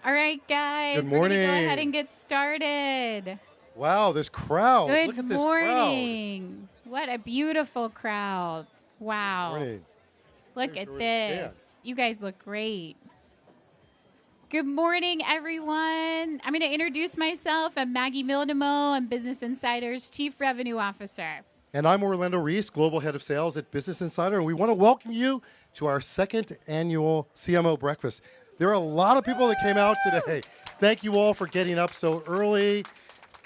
All right, guys. Good morning. We're going to go ahead and get started. Wow, this crowd. Good Look at this morning. What a beautiful crowd. Wow. Good morning. Look at this. You guys look great. Good morning, everyone. I'm going to introduce myself. I'm Maggie Mildenmo. I'm Business Insider's Chief Revenue Officer. And I'm Orlando Reese, Global Head of Sales at Business Insider, and we want to welcome you to our second annual CMO Breakfast. There are a lot of people that came out today. Thank you all for getting up so early.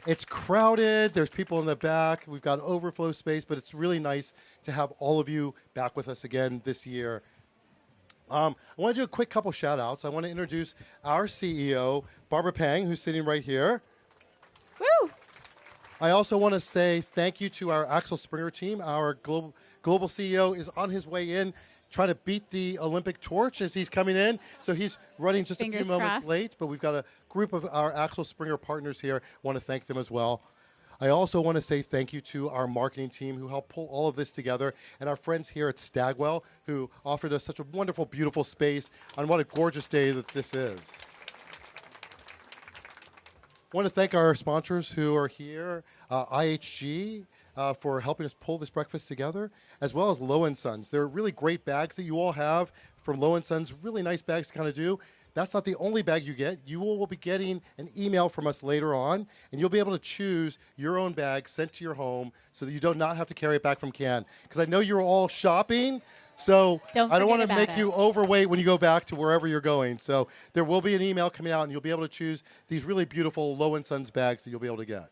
It's crowded. There's people in the back. We've got overflow space, but it's really nice to have all of you back with us again this year. I want to do a quick couple shout-outs. I want to introduce our CEO, Barbara Pang, who's sitting right here. Woo! I also want to say thank you to our Axel Springer team. Our global CEO is on his way in, trying to beat the Olympic torch as he's coming in. So he's running just a few moments late, but we've got a group of our Axel Springer partners here. I want to thank them as well. I also want to say thank you to our marketing team who helped pull all of this together, and our friends here at Stagwell who offered us such a wonderful, beautiful space on what a gorgeous day that this is. I want to thank our sponsors who are here, IHG, for helping us pull this breakfast together, as well as Low & Sons. They're really great bags that you all have from Low & Sons, really nice bags to kind of do. That's not the only bag you get. You will be getting an email from us later on, and you'll be able to choose your own bag sent to your home so that you do not have to carry it back from Cannes. Because I know you're all shopping, so I don't want to make you overweight when you go back to wherever you're going. So there will be an email coming out, and you'll be able to choose these really beautiful Low & Sons bags that you'll be able to get.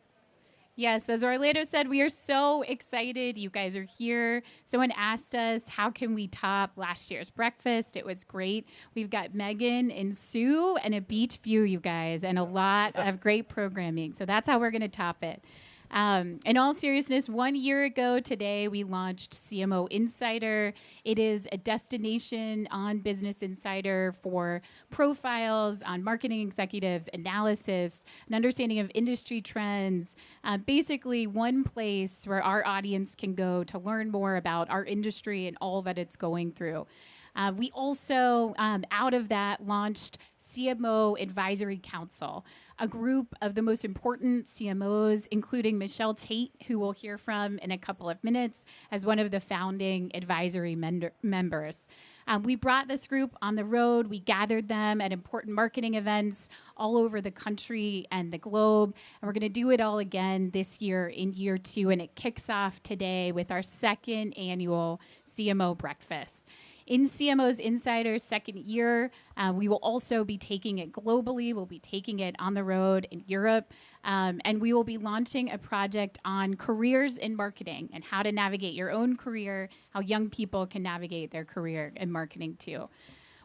Yes, as Orlando said, we are so excited. You guys are here. Someone asked us, how can we top last year's breakfast? It was great. We've got Megan and Sue and a beach view, you guys, and a lot of great programming. So that's how we're going to top it. In all seriousness, 1 year ago today, we launched CMO Insider. It is a destination on Business Insider for profiles on marketing executives, analysis, an understanding of industry trends, basically one place where our audience can go to learn more about our industry and all that it's going through. We also, out of that, launched CMO Advisory Council, a group of the most important CMOs, including Michelle Taite, who we'll hear from in a couple of minutes, as one of the founding advisory members. We brought this group on the road. We gathered them at important marketing events all over the country and the globe. And we're going to do it all again this year in year 2. And it kicks off today with our second annual CMO Breakfast. In CMO's Insider's second year, we will also be taking it globally. We'll be taking it on the road in Europe. And we will be launching a project on careers in marketing and how to navigate your own career, how young people can navigate their career in marketing too.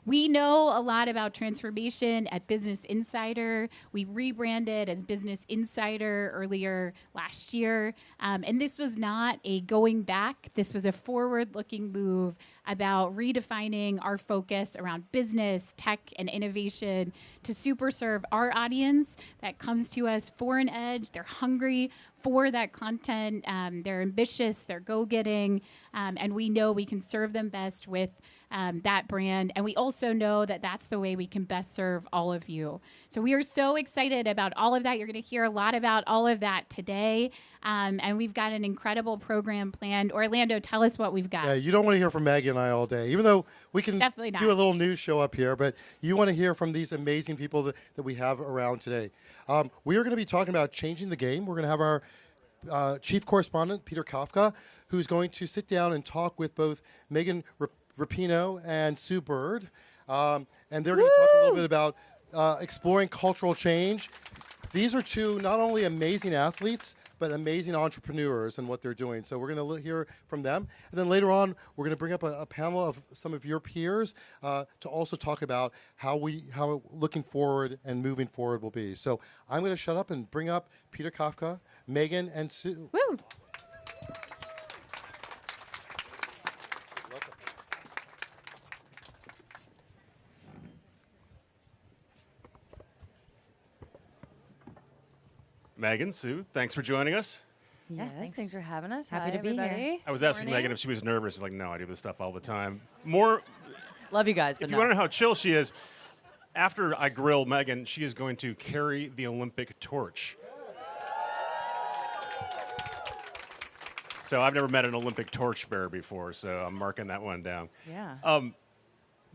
We know a lot about transformation at Business Insider. We rebranded as Business Insider earlier last year. And this was not a going back. This was a forward-looking move about redefining our focus around business, tech, and innovation to super serve our audience that comes to us for an edge. They're hungry for that content. They're ambitious. They're go-getting. And we know we can serve them best with that brand. And we also know that that's the way we can best serve all of you. So we are so excited about all of that. You're going to hear a lot about all of that today. And we've got an incredible program planned. Orlando, tell us what we've got. Yeah, you don't want to hear from Maggie and I all day, even though we can do a little news show up here, but you want to hear from these amazing people that we have around today. We are going to be talking about changing the game. We're going to have our chief correspondent, Peter Kafka, who's going to sit down and talk with both Megan Rapinoe and Sue Bird. And they're going to talk a little bit about exploring cultural change. These are two not only amazing athletes, but amazing entrepreneurs and what they're doing. So we're going to hear from them. And then later on, we're going to bring up a panel of some of your peers to also talk about how looking forward and moving forward will be. So I'm going to shut up and bring up Peter Kafka, Megan, and Sue. Woo! Megan, Sue, thanks for joining us. Yeah, thanks for having us. Happy to be here. I was asking Megan if she was nervous. She's like, no, I do this stuff all the time. Love you guys, but if you want to know how chill she is, After I grill Megan, she is going to carry the Olympic torch. So I've never met an Olympic torch bearer before, so I'm marking that one down. Yeah.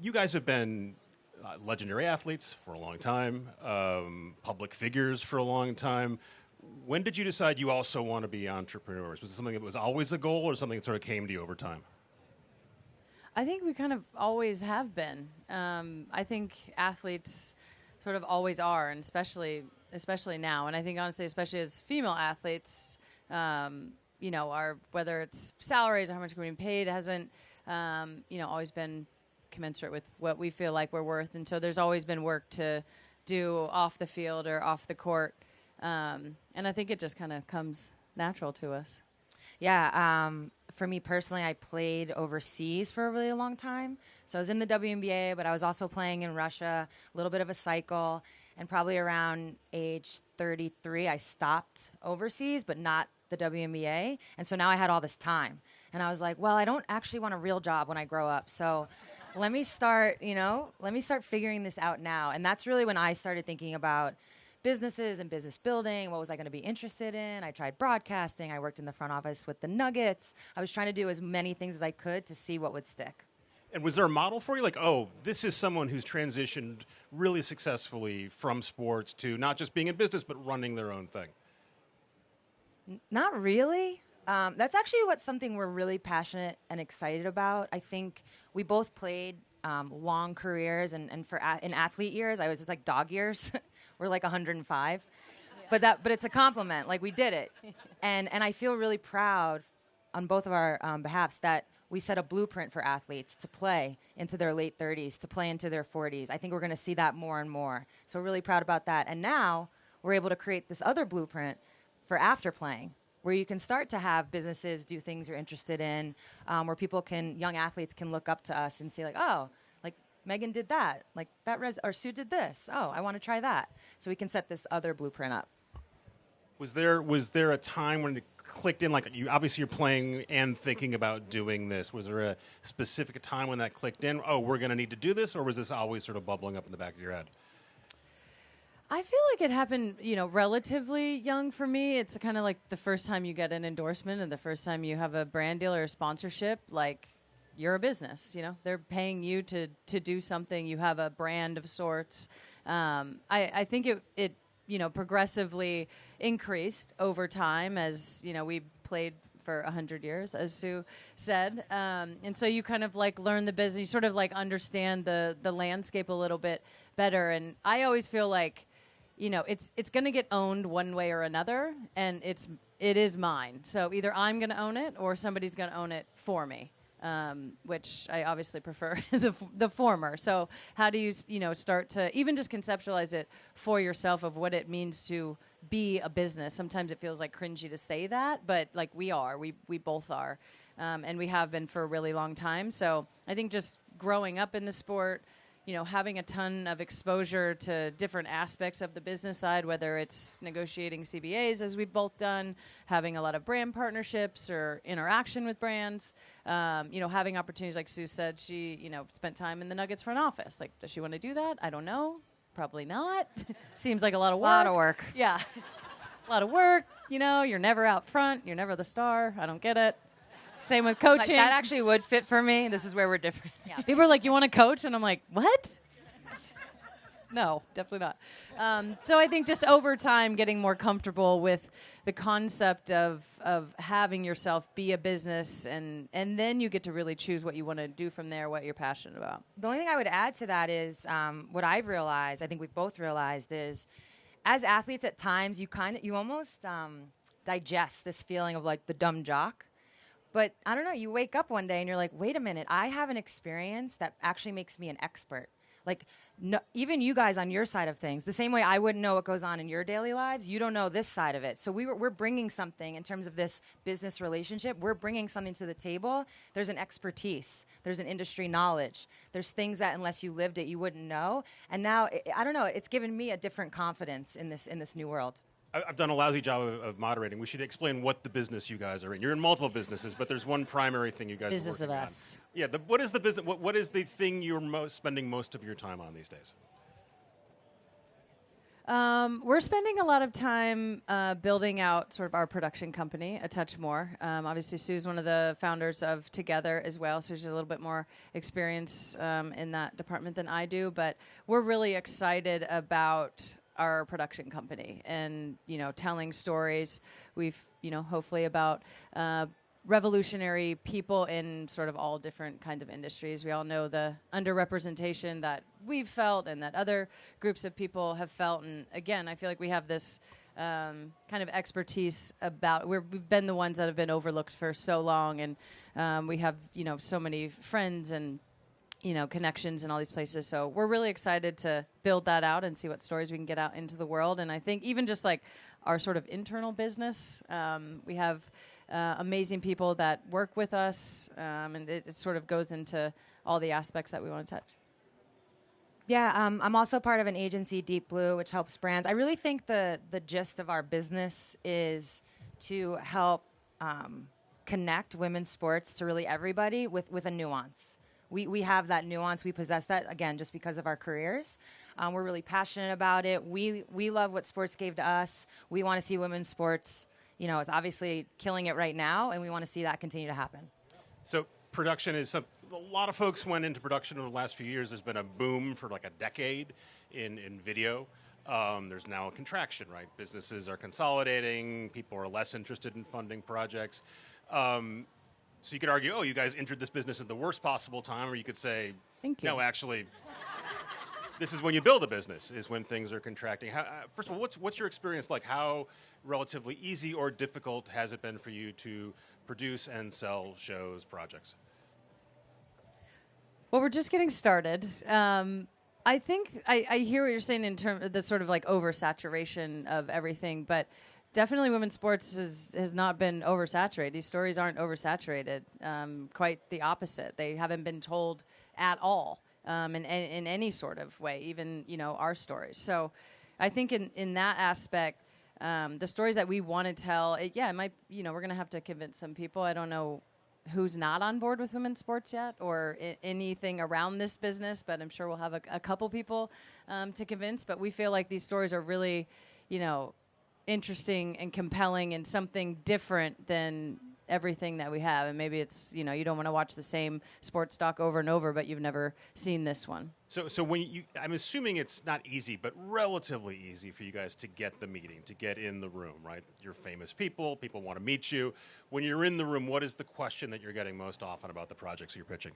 You guys have been legendary athletes for a long time, public figures for a long time. When did you decide you also want to be entrepreneurs? Was it something that was always a goal or something that sort of came to you over time? I think we kind of always have been. I think athletes sort of always are, and especially now. And I think, honestly, especially as female athletes, our whether it's salaries or how much we're being paid hasn't, always been commensurate with what we feel like we're worth. And so there's always been work to do off the field or off the court. And I think it just kind of comes natural to us. Yeah, for me personally, I played overseas for a really long time. So I was in the WNBA, but I was also playing in Russia, a little bit of a cycle. And probably around age 33, I stopped overseas, but not the WNBA. And so now I had all this time. And I was like, well, I don't actually want a real job when I grow up. So let me start figuring this out now. And that's really when I started thinking about businesses and business building. What was I going to be interested in? I tried broadcasting. I worked in the front office with the Nuggets. I was trying to do as many things as I could to see what would stick. And was there a model for you? Like, oh, this is someone who's transitioned really successfully from sports to not just being in business, but running their own thing? Not really. That's actually something we're really passionate and excited about. I think we both played long careers, and in athlete years, it's like dog years. We're like 105, but it's a compliment. Like, we did it, and I feel really proud on both of our behalfs that we set a blueprint for athletes to play into their late 30s, to play into their 40s. I think we're going to see that more and more. So we're really proud about that. And now we're able to create this other blueprint for after playing, where you can start to have businesses do things you're interested in, where young athletes can look up to us and say, like, oh, like Megan did that, like that, or Sue did this. Oh, I want to try that. So we can set this other blueprint up. Was there a time when it clicked in? Like, you're playing and thinking about doing this. Was there a specific time when that clicked in? Oh, we're going to need to do this, or was this always sort of bubbling up in the back of your head? I feel like it happened, relatively young for me. It's kind of like the first time you get an endorsement and the first time you have a brand deal or a sponsorship, like, you're a business, They're paying you to do something. You have a brand of sorts. I think it progressively increased over time as, we played for 100 years, as Sue said. And so you kind of like learn the business, you sort of like understand the landscape a little bit better. And I always feel like, it's going to get owned one way or another, and it is mine. So either I'm going to own it or somebody's going to own it for me, which I obviously prefer the former. So how do you start to even just conceptualize it for yourself of what it means to be a business? Sometimes it feels like cringy to say that, but like we both are, and we have been for a really long time. So I think just growing up in the sport, having a ton of exposure to different aspects of the business side, whether it's negotiating CBAs, as we've both done, having a lot of brand partnerships or interaction with brands, having opportunities, like Sue said, she, spent time in the Nuggets front office. Like, does she want to do that? I don't know. Probably not. Seems like a lot of work. A lot of work. Yeah. A lot of work. You're never out front. You're never the star. I don't get it. Same with coaching. Like, that actually would fit for me. This is where we're different. Yeah. People are like, you want to coach? And I'm like, what? No, definitely not. So I think just over time, getting more comfortable with the concept of having yourself be a business, and then you get to really choose what you want to do from there, what you're passionate about. The only thing I would add to that is what I've realized, I think we've both realized, is as athletes at times, you almost digest this feeling of like the dumb jock. But I don't know, you wake up one day and you're like, wait a minute, I have an experience that actually makes me an expert. Like, no, even you guys on your side of things, the same way I wouldn't know what goes on in your daily lives, you don't know this side of it. So we're bringing something in terms of this business relationship. We're bringing something to the table. There's an expertise. There's an industry knowledge. There's things that unless you lived it, you wouldn't know. And now, I don't know, it's given me a different confidence in this new world. I've done a lousy job of moderating. We should explain what the business you guys are in. You're in multiple businesses, but there's one primary thing you guys business are working of on. us. Yeah. What is the business? What is the thing you're spending most of your time on these days? We're spending a lot of time building out sort of our production company a touch more. Obviously, Sue's one of the founders of Together as well, so she's a little bit more experience in that department than I do. But we're really excited about our production company and, telling stories. We've, hopefully about revolutionary people in sort of all different kinds of industries. We all know the underrepresentation that we've felt and that other groups of people have felt. And again, I feel like we have this kind of expertise about, we've been the ones that have been overlooked for so long. And we have, so many friends and, connections in all these places. So we're really excited to build that out and see what stories we can get out into the world. And I think even just like our sort of internal business, we have amazing people that work with us, and it sort of goes into all the aspects that we want to touch. Yeah, I'm also part of an agency, Deep Blue, which helps brands. I really think the gist of our business is to help connect women's sports to really everybody with a nuance. We have that nuance. We possess that, again, just because of our careers. We're really passionate about it. We love what sports gave to us. We want to see women's sports, it's obviously killing it right now, and we want to see that continue to happen. So production is a lot of folks went into production over the last few years. There's been a boom for like a decade in video. There's now a contraction, right? Businesses are consolidating. People are less interested in funding projects. So you could argue, you guys entered this business at the worst possible time, or you could say, thank you. No, actually, this is when you build a business, is when things are contracting. First of all, what's your experience like? How relatively easy or difficult has it been for you to produce and sell shows, projects? Well, we're just getting started. I think I hear what you're saying in terms of the sort of like oversaturation of everything, but definitely women's sports has not been oversaturated. These stories aren't oversaturated. Quite the opposite. They haven't been told at all in any sort of way, even, our stories. So I think in that aspect, the stories that we want to tell, it might, we're going to have to convince some people. I don't know who's not on board with women's sports yet or anything around this business, but I'm sure we'll have a couple people to convince. But we feel like these stories are really, interesting and compelling and something different than everything that we have. And maybe it's, you don't want to watch the same sports doc over and over, but you've never seen this one. So when I'm assuming it's not easy, but relatively easy for you guys to get the meeting, to get in the room, right? You're famous people want to meet you. When you're in the room, what is the question that you're getting most often about the projects you're pitching?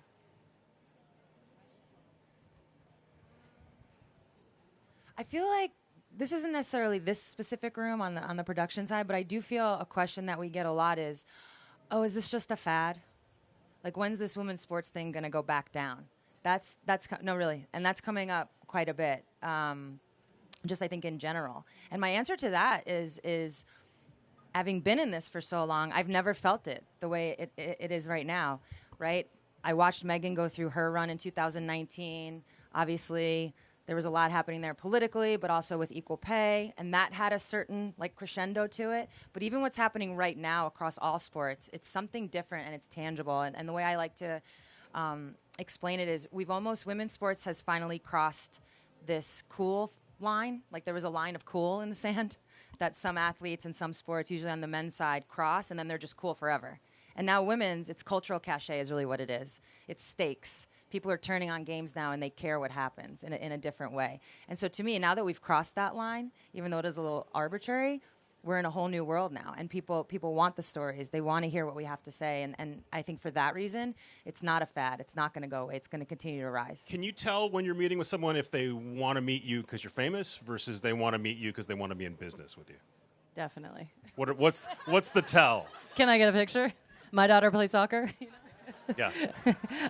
I feel like this isn't necessarily this specific room on the production side, but I do feel a question that we get a lot is, is this just a fad? Like, when's this women's sports thing going to go back down? No, really. And that's coming up quite a bit, just I think in general. And my answer to that is having been in this for so long, I've never felt it the way it is right now, right? I watched Megan go through her run in 2019. Obviously, there was a lot happening there politically, but also with equal pay, and that had a certain crescendo to it. But even what's happening right now across all sports, it's something different and it's tangible. And the way I like to explain it is women's sports has finally crossed this cool line. Like there was a line of cool in the sand that some athletes and some sports, usually on the men's side, cross, and then they're just cool forever. And now women's, it's cultural cachet is really what it is. It's stakes. People are turning on games now, and they care what happens in a different way. And so to me, now that we've crossed that line, even though it is a little arbitrary, we're in a whole new world now. And people want the stories. They want to hear what we have to say. And I think for that reason, it's not a fad. It's not going to go away. It's going to continue to rise. Can you tell when you're meeting with someone if they want to meet you because you're famous versus they want to meet you because they want to be in business with you? Definitely. What's the tell? Can I get a picture? My daughter plays soccer. Yeah.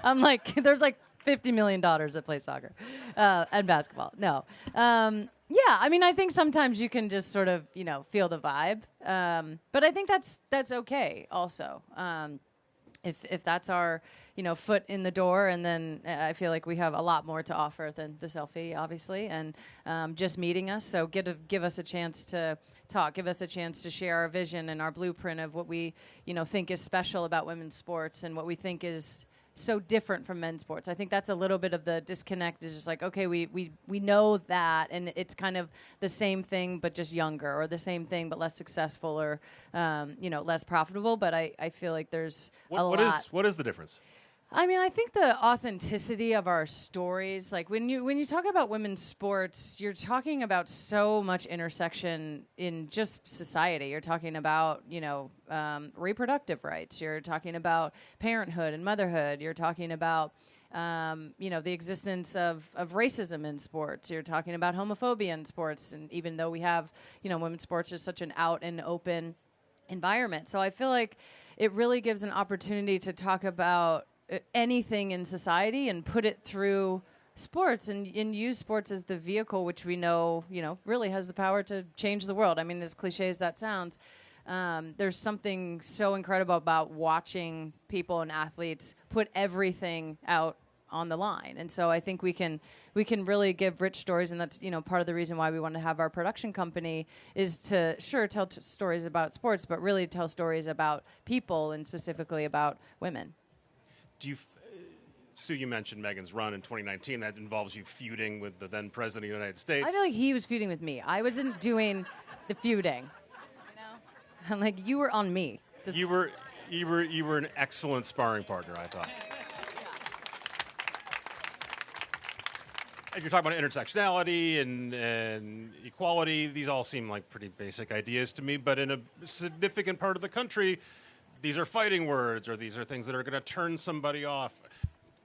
I'm like, there's like $50 million that play soccer and basketball. No. Yeah, I mean, I think sometimes you can just sort of, feel the vibe. But I think that's okay also. If that's our, foot in the door, and then I feel like we have a lot more to offer than the selfie, obviously, and just meeting us. So give us a chance to talk, give us a chance to share our vision and our blueprint of what we, think is special about women's sports and what we think is so different from men's sports. I think that's a little bit of the disconnect. Is just like, okay, we know that, and it's kind of the same thing but just younger, or the same thing but less successful, or less profitable. But I feel like there's a lot. What is the difference? I mean, I think the authenticity of our stories, like when you talk about women's sports, you're talking about so much intersection in just society. You're talking about, reproductive rights. You're talking about parenthood and motherhood. You're talking about, the existence of racism in sports. You're talking about homophobia in sports. And even though we have, women's sports is such an out and open environment. So I feel like it really gives an opportunity to talk about anything in society and put it through sports and use sports as the vehicle, which we know, really has the power to change the world. I mean, as cliche as that sounds, there's something so incredible about watching people and athletes put everything out on the line. And so I think we can really give rich stories, and that's, part of the reason why we want to have our production company is to tell stories about sports, but really tell stories about people and specifically about women. Sue, you mentioned Megan's run in 2019. That involves you feuding with the then president of the United States. I feel like he was feuding with me. I wasn't doing the feuding. I'm like, you were on me. You were an excellent sparring partner, I thought. If you're talking about intersectionality and equality, these all seem like pretty basic ideas to me. But in a significant part of the country, these are fighting words, or these are things that are going to turn somebody off.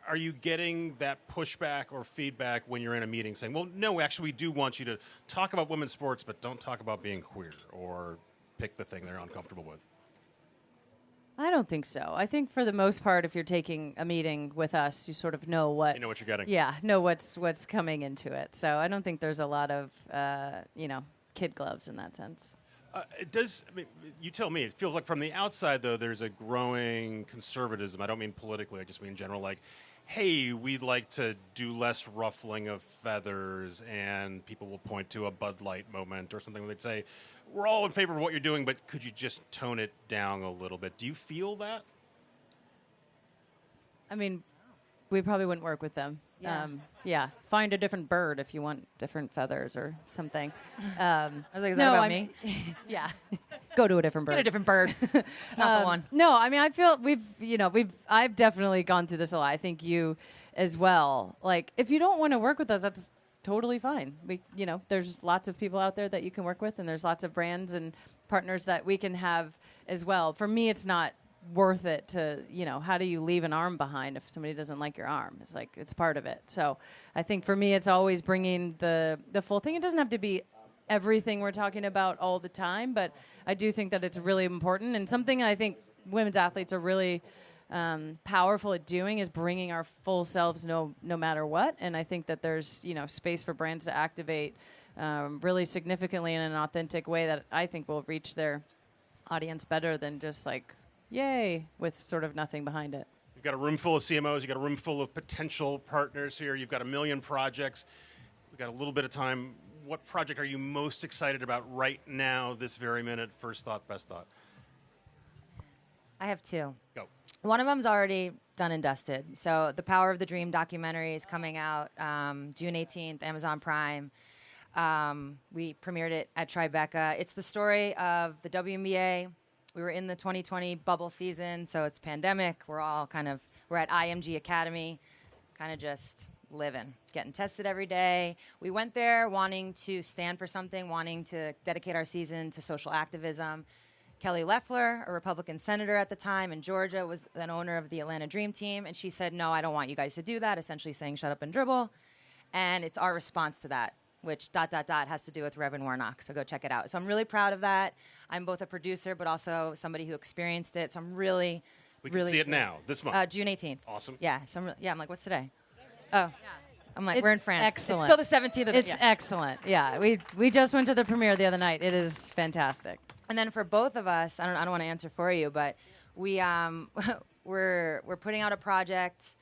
Are you getting that pushback or feedback when you're in a meeting saying, well, no, actually, we do want you to talk about women's sports, but don't talk about being queer, or pick the thing they're uncomfortable with? I don't think so. I think for the most part, if you're taking a meeting with us, you sort of know what... You know what you're getting. Yeah, know what's coming into it. So I don't think there's a lot of, kid gloves in that sense. It does. I mean, you tell me. It feels like from the outside, though, there's a growing conservatism. I don't mean politically. I just mean in general. Like, hey, we'd like to do less ruffling of feathers, and people will point to a Bud Light moment or something. They'd say, we're all in favor of what you're doing, but could you just tone it down a little bit? Do you feel that? I mean, we probably wouldn't work with them. Yeah. Find a different bird if you want different feathers or something. I was like, is that about me? Yeah. Go to a different bird. Get a different bird. It's not the one. No, I mean, I feel I've definitely gone through this a lot. I think you as well. Like, if you don't want to work with us, that's totally fine. There's lots of people out there that you can work with, and there's lots of brands and partners that we can have as well. For me, it's not worth it to, how do you leave an arm behind if somebody doesn't like your arm? It's like, it's part of it. So I think for me, it's always bringing the full thing. It doesn't have to be everything we're talking about all the time, but I do think that it's really important, and something I think women's athletes are really powerful at doing is bringing our full selves no matter what. And I think that there's, space for brands to activate really significantly in an authentic way that I think will reach their audience better than just like, yay, with sort of nothing behind it. You've got a room full of CMOs. You've got a room full of potential partners here. You've got a million projects. We've got a little bit of time. What project are you most excited about right now, this very minute? First thought, best thought. I have two. Go. One of them's already done and dusted. So the Power of the Dream documentary is coming out June 18th, Amazon Prime. We premiered it at Tribeca. It's the story of the WNBA. We were in the 2020 bubble season, so it's pandemic. We're at IMG Academy, kind of just living, getting tested every day. We went there wanting to stand for something, wanting to dedicate our season to social activism. Kelly Loeffler, a Republican senator at the time in Georgia, was an owner of the Atlanta Dream Team, and she said, no, I don't want you guys to do that, essentially saying shut up and dribble. And it's our response to that, which ... has to do with Reverend Warnock, so go check it out. So I'm really proud of that. I'm both a producer, but also somebody who experienced it, so I'm really, we can see it now, this month. June 18th. Awesome. Yeah, so I'm like, what's today? Oh, I'm like, we're in France. Excellent. It's still the 17th of It's excellent. Yeah, we just went to the premiere the other night. It is fantastic. And then for both of us, I don't want to answer for you, but we we're putting out a project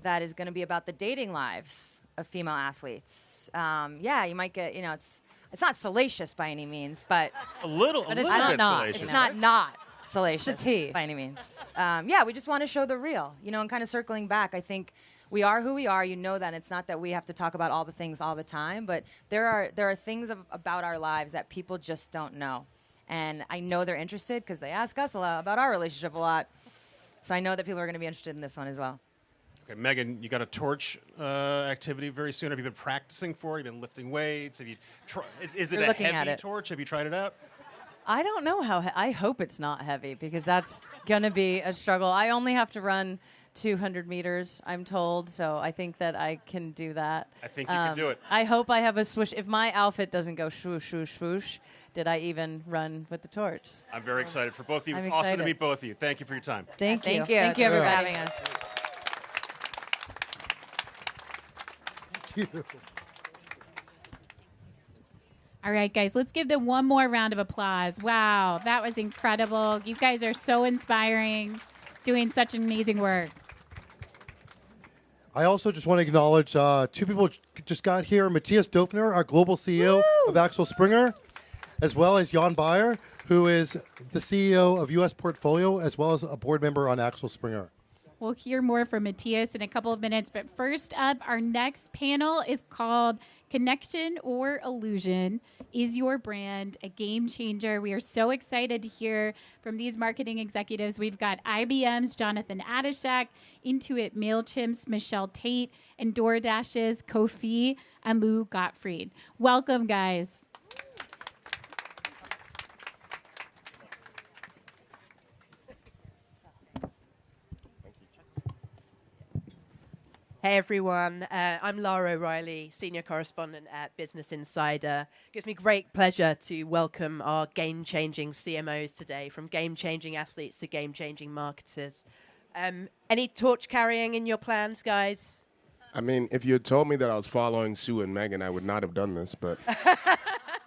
that is going to be about the dating lives of female athletes. You might get, it's not salacious by any means, but a little bit not salacious. It's not. salacious It's the tea. by any means. Yeah, we just want to show the real, and kind of circling back, I think we are who we are. You know that. It's not that we have to talk about all the things all the time, but there are things about our lives that people just don't know. And I know they're interested because they ask us a lot about our relationship a lot. So I know that people are going to be interested in this one as well. Okay, Megan, you got a torch activity very soon. Have you been practicing for it? Have you been lifting weights? Have you? Is it a heavy torch? Have you tried it out? I don't know I hope it's not heavy because that's going to be a struggle. I only have to run 200 meters, I'm told, so I think that I can do that. I think you can do it. I hope I have a swoosh. If my outfit doesn't go swoosh, swoosh, swoosh, did I even run with the torch? I'm very excited for both of you. I'm It's awesome to excited. meet both of you. Thank you for your time. Thank you. Thank you, everybody, Yeah. for having us. Thank you. All right, guys, let's give them one more round of applause. Wow, that was incredible. You guys are so inspiring, doing such amazing work. I also just want to acknowledge two people just got here. Matthias Dofner, our global CEO of Axel Springer, as well as Jan Bayer, who is the CEO of U.S. Portfolio, as well as a board member on Axel Springer. We'll hear more from Matthias in a couple of minutes, but first up, our next panel is called Connection or Illusion. Is your brand a game changer? We are so excited to hear from these marketing executives. We've got IBM's Jonathan Adashek, Intuit Mailchimp's Michelle Taite, and DoorDash's Kofi Amoo-Gottfried. Welcome, guys. Hey everyone, I'm Lara O'Reilly, Senior Correspondent at Business Insider. It gives me great pleasure to welcome our game-changing CMOs today, from game-changing athletes to game-changing marketers. Any torch carrying in your plans, guys? I mean, if you had told me that I was following Sue and Megan, I would not have done this, but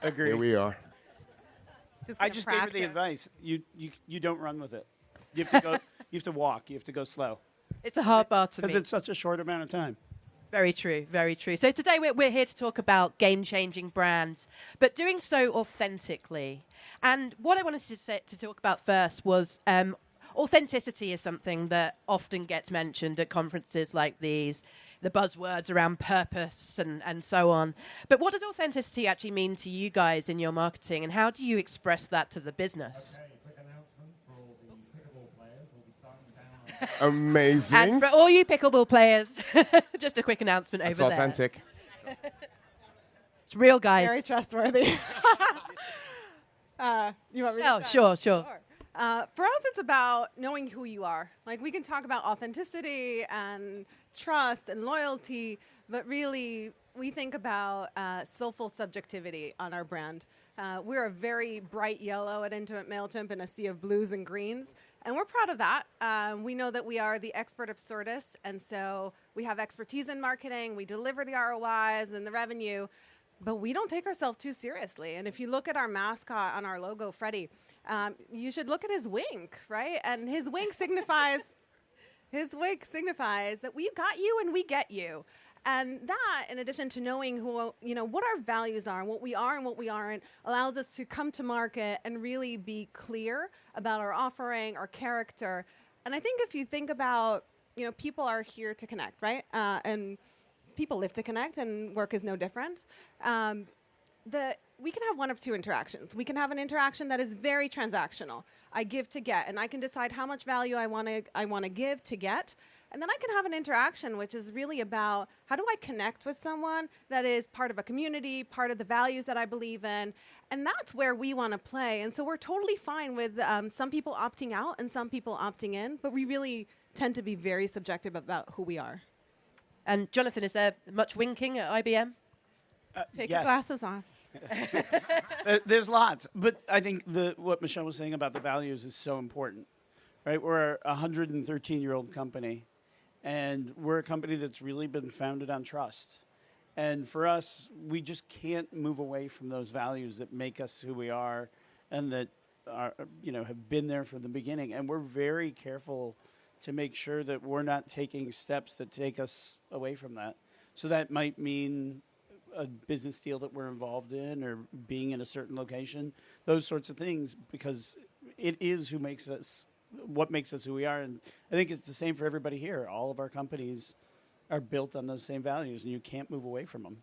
Agreed. here we are. I just gave her the advice. You don't run with it. You have to go. You have to walk. You have to go slow. It's a hard bar to Because meet. it's such a short amount of time. Very true, very true. So today we're here to talk about game-changing brands, but doing so authentically. And what I wanted to talk about first was authenticity is something that often gets mentioned at conferences like these, the buzzwords around purpose and so on. But what does authenticity actually mean to you guys in your marketing, and how do you express that to the business? Amazing. And for all you pickleball players, just a quick announcement That's over there. authentic. It's real, guys. Very trustworthy. You want me to Oh, start? sure. For us, it's about knowing who you are. Like, we can talk about authenticity and trust and loyalty, but really, we think about soulful subjectivity on our brand. We're a very bright yellow at Intuit Mailchimp in a sea of blues and greens, and we're proud of that. We know that we are the expert absurdists, and so we have expertise in marketing. We deliver the ROIs and the revenue, but we don't take ourselves too seriously. And if you look at our mascot on our logo, Freddie, you should look at his wink, right? And his wink signifies that we've got you and we get you. And that, in addition to knowing who, what our values are and what we are and what we aren't, allows us to come to market and really be clear about our offering, our character. And I think if you think about, people are here to connect, right? And people live to connect, and work is no different. We can have one of two interactions. We can have an interaction that is very transactional. I give to get, and I can decide how much value I want to give to get. And then I can have an interaction which is really about how do I connect with someone that is part of a community, part of the values that I believe in. And that's where we want to play. And so we're totally fine with some people opting out and some people opting in, but we really tend to be very subjective about who we are. And Jonathan, is there much winking at IBM? Take your glasses off. There's lots, but I think what Michelle was saying about the values is so important, right? We're a 113-year-old company, and we're a company that's really been founded on trust. And for us, we just can't move away from those values that make us who we are, and that are, have been there from the beginning. And we're very careful to make sure that we're not taking steps that take us away from that. So that might mean a business deal that we're involved in, or being in a certain location, those sorts of things, because it is what makes us who we are. And I think it's the same for everybody here. All of our companies are built on those same values, and you can't move away from them.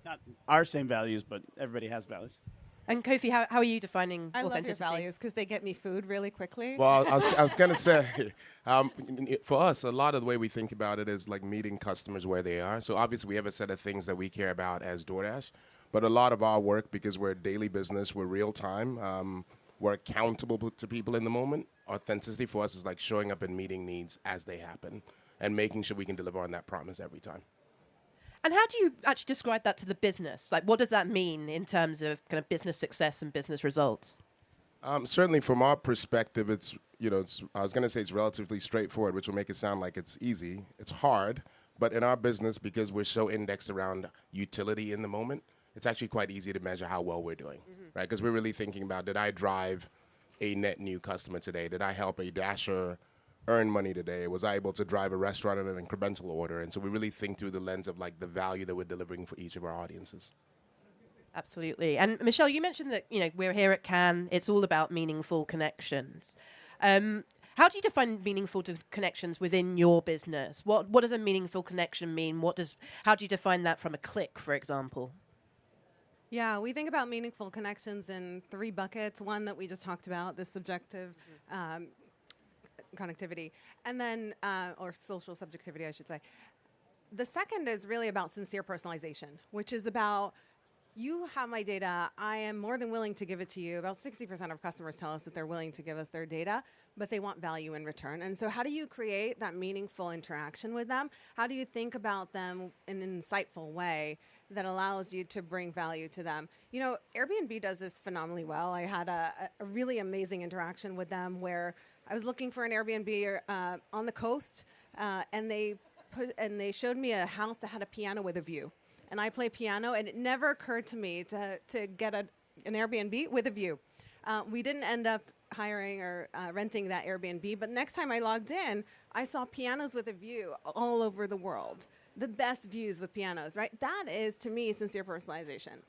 Not our same values, but everybody has values. And Kofi, how are you defining I love your authenticity? values because they get me food really quickly. Well, I was going to say, for us, a lot of the way we think about it is like meeting customers where they are. So obviously we have a set of things that we care about as DoorDash, but a lot of our work, because we're a daily business, we're real time, we're accountable to people in the moment. Authenticity for us is like showing up and meeting needs as they happen and making sure we can deliver on that promise every time. And how do you actually describe that to the business? Like, what does that mean in terms of kind of business success and business results? Certainly from our perspective, I was going to say it's relatively straightforward, which will make it sound like it's easy. It's hard, but in our business, because we're so indexed around utility in the moment, it's actually quite easy to measure how well we're doing, right? Because we're really thinking about, did I drive a net new customer today? Did I help a Dasher earn money today? Was I able to drive a restaurant in an incremental order? And so we really think through the lens of like the value that we're delivering for each of our audiences. Absolutely. And Michelle, you mentioned that, we're here at Cannes. It's all about meaningful connections. How do you define meaningful connections within your business? What does a meaningful connection mean? How do you define that from a click, for example? Yeah, we think about meaningful connections in 3 buckets. One that we just talked about, the subjective connectivity, and then, or social subjectivity, I should say. The second is really about sincere personalization, which is about, you have my data, I am more than willing to give it to you. About 60% of customers tell us that they're willing to give us their data, but they want value in return. And so how do you create that meaningful interaction with them? How do you think about them in an insightful way that allows you to bring value to them? Airbnb does this phenomenally well. I had a really amazing interaction with them where I was looking for an Airbnb on the coast, and they showed me a house that had a piano with a view. And I play piano, and it never occurred to me to get an Airbnb with a view. We didn't end up hiring or renting that Airbnb, but next time I logged in, I saw pianos with a view all over the world. The best views with pianos, right? That is, to me, sincere personalization.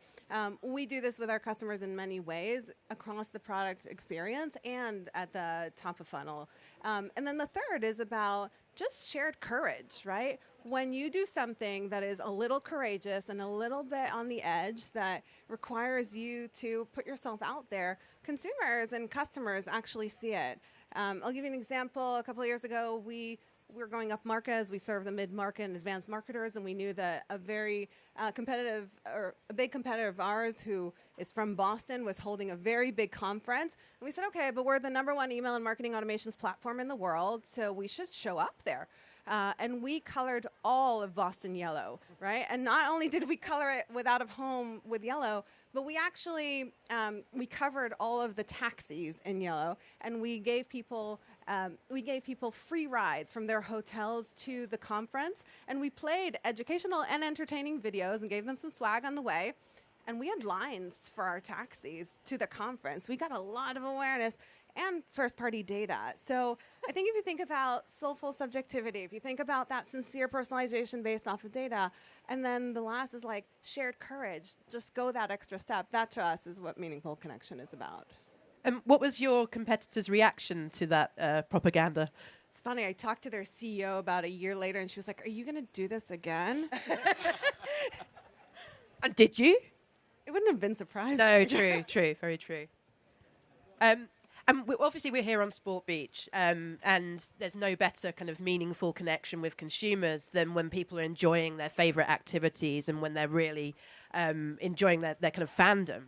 We do this with our customers in many ways across the product experience and at the top of funnel. And then the third is about just shared courage, right? When you do something that is a little courageous and a little bit on the edge that requires you to put yourself out there, consumers and customers actually see it. I'll give you an example. A couple of years ago, we were going up market as we serve the mid-market and advanced marketers, and we knew that a big competitor of ours who is from Boston was holding a very big conference. And we said, okay, but we're the #1 email and marketing automations platform in the world, so we should show up there. And we colored all of Boston yellow, right? And not only did we color it with out of home with yellow, but we actually we covered all of the taxis in yellow, and we gave people free rides from their hotels to the conference, and we played educational and entertaining videos and gave them some swag on the way. And we had lines for our taxis to the conference. We got a lot of awareness and first-party data. So I think if you think about soulful subjectivity, if you think about that sincere personalization based off of data, and then the last is like shared courage, just go that extra step. That to us is what meaningful connection is about. And what was your competitor's reaction to that propaganda? It's funny, I talked to their CEO about a year later, and she was like, are you going to do this again? And did you? It wouldn't have been surprising. No, true, very true. And obviously we're here on Sport Beach, and there's no better kind of meaningful connection with consumers than when people are enjoying their favorite activities and when they're really enjoying their kind of fandom.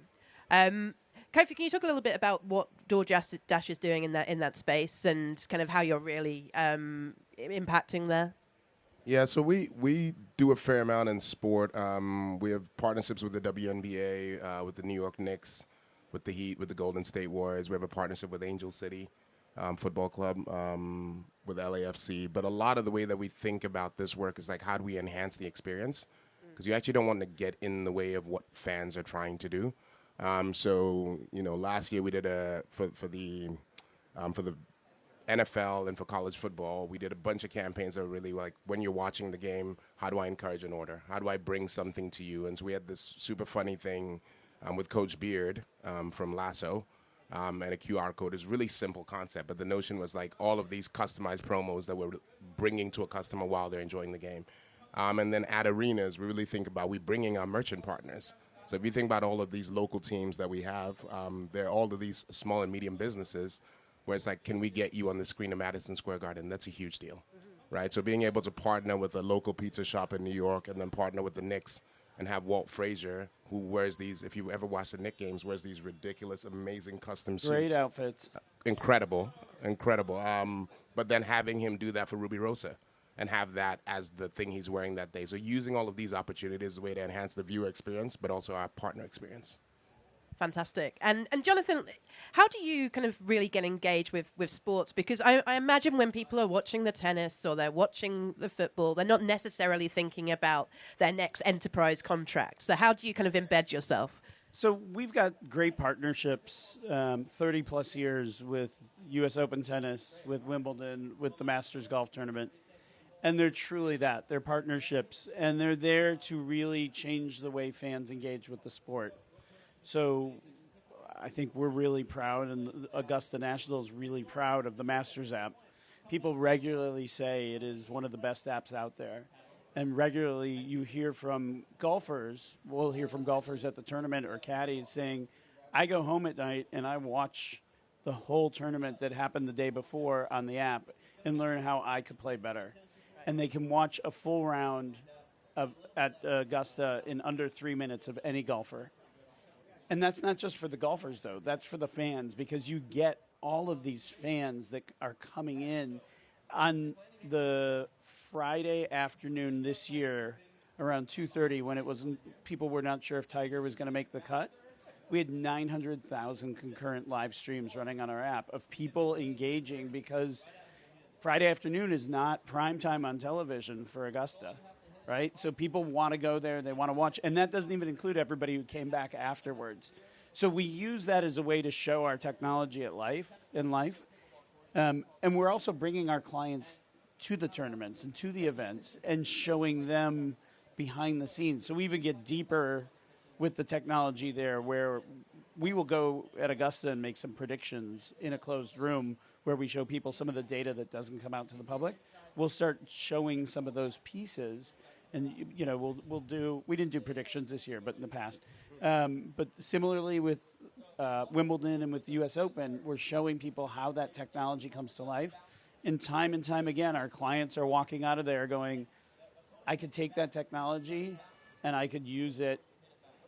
Kofi, can you talk a little bit about what DoorDash is doing in that space and kind of how you're really impacting there? Yeah, so we do a fair amount in sport. We have partnerships with the WNBA, with the New York Knicks, with the Heat, with the Golden State Warriors. We have a partnership with Angel City Football Club, with LAFC. But a lot of the way that we think about this work is like, how do we enhance the experience? Because you actually don't want to get in the way of what fans are trying to do. So, last year we did for the NFL and for college football, we did a bunch of campaigns that were really like, when you're watching the game, how do I encourage an order? How do I bring something to you? And so we had this super funny thing with Coach Beard from Lasso, and a QR code. It's really simple concept, but the notion was like all of these customized promos that we're bringing to a customer while they're enjoying the game. And then at arenas, we really think about bringing our merchant partners. So if you think about all of these local teams that we have, they're all of these small and medium businesses where it's like, can we get you on the screen of Madison Square Garden? That's a huge deal, right? So being able to partner with a local pizza shop in New York and then partner with the Knicks and have Walt Frazier, who wears these, if you ever watch the Knicks games, wears these ridiculous, amazing custom suits. Great outfits. Incredible. But then having him do that for Ruby Rosa and have that as the thing he's wearing that day. So using all of these opportunities as a way to enhance the viewer experience, but also our partner experience. Fantastic. And Jonathan, how do you kind of really get engaged with sports? Because I imagine when people are watching the tennis or they're watching the football, they're not necessarily thinking about their next enterprise contract. So how do you kind of embed yourself? So we've got great partnerships, 30 plus years with U.S. Open Tennis, with Wimbledon, with the Masters Golf Tournament. And they're truly that. They're partnerships. And they're there to really change the way fans engage with the sport. So I think we're really proud, and Augusta National is really proud of the Masters app. People regularly say it is one of the best apps out there. And regularly you hear from golfers, we'll hear from golfers at the tournament or caddies saying, I go home at night and I watch the whole tournament that happened the day before on the app and learn how I could play better. And they can watch a full round at Augusta in under 3 minutes of any golfer. And that's not just for the golfers, though. That's for the fans, because you get all of these fans that are coming in. On the Friday afternoon this year, around 2:30, when it wasn't, people were not sure if Tiger was going to make the cut, we had 900,000 concurrent live streams running on our app of people engaging, because Friday afternoon is not prime time on television for Augusta. Right? So people want to go there, they want to watch, and that doesn't even include everybody who came back afterwards. So we use that as a way to show our technology in life. And we're also bringing our clients to the tournaments and to the events and showing them behind the scenes. So we even get deeper with the technology there, where we will go at Augusta and make some predictions in a closed room where we show people some of the data that doesn't come out to the public. We'll start showing some of those pieces. And, you know, we didn't do predictions this year, but in the past. But similarly with Wimbledon and with the U.S. Open, we're showing people how that technology comes to life. And time again, our clients are walking out of there going, I could take that technology and I could use it